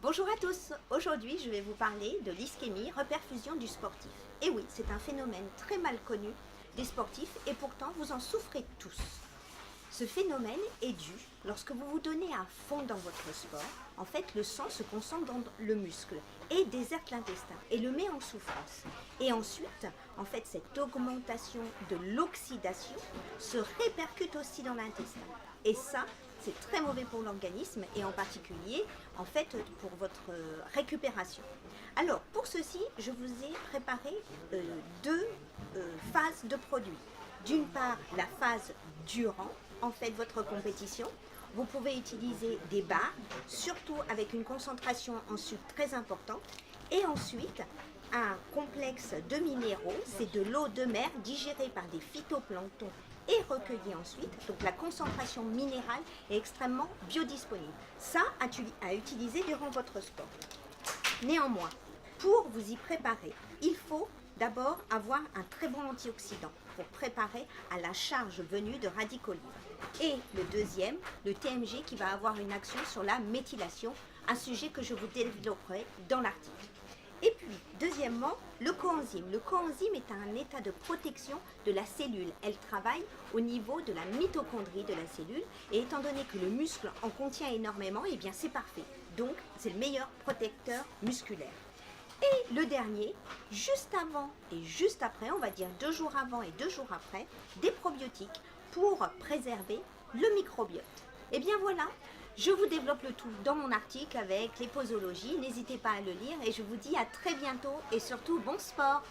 Bonjour à tous, aujourd'hui je vais vous parler de l'ischémie, reperfusion du sportif. Et oui, c'est un phénomène très mal connu des sportifs et pourtant vous en souffrez tous. Ce phénomène est dû lorsque vous vous donnez à fond dans votre sport. En fait, le sang se concentre dans le muscle et déserte l'intestin et le met en souffrance. Et ensuite, en fait, cette augmentation de l'oxydation se répercute aussi dans l'intestin. Et ça, c'est très mauvais pour l'organisme et en particulier, en fait, pour votre récupération. Alors, pour ceci, je vous ai préparé deux phases de produits. D'une part, la phase durant en fait votre compétition. Vous pouvez utiliser des barres, surtout avec une concentration en sucre très importante. Et ensuite, un complexe de minéraux, c'est de l'eau de mer digérée par des phytoplanctons et recueillie ensuite. Donc la concentration minérale est extrêmement biodisponible. Ça à utiliser durant votre sport. Néanmoins, pour vous y préparer, il faut d'abord avoir un très bon antioxydant pour préparer à la charge venue de radicaux libres. Et le deuxième, le TMG qui va avoir une action sur la méthylation, un sujet que je vous développerai dans l'article. Et puis, deuxièmement, le coenzyme. Le coenzyme est un état de protection de la cellule. Elle travaille au niveau de la mitochondrie de la cellule. Et étant donné que le muscle en contient énormément, eh bien c'est parfait. Donc, c'est le meilleur protecteur musculaire. Et le dernier, juste avant et juste après, on va dire 2 jours avant et 2 jours après, des probiotiques pour préserver le microbiote. Et bien voilà, je vous développe le tout dans mon article avec les posologies. N'hésitez pas à le lire et je vous dis à très bientôt et surtout bon sport!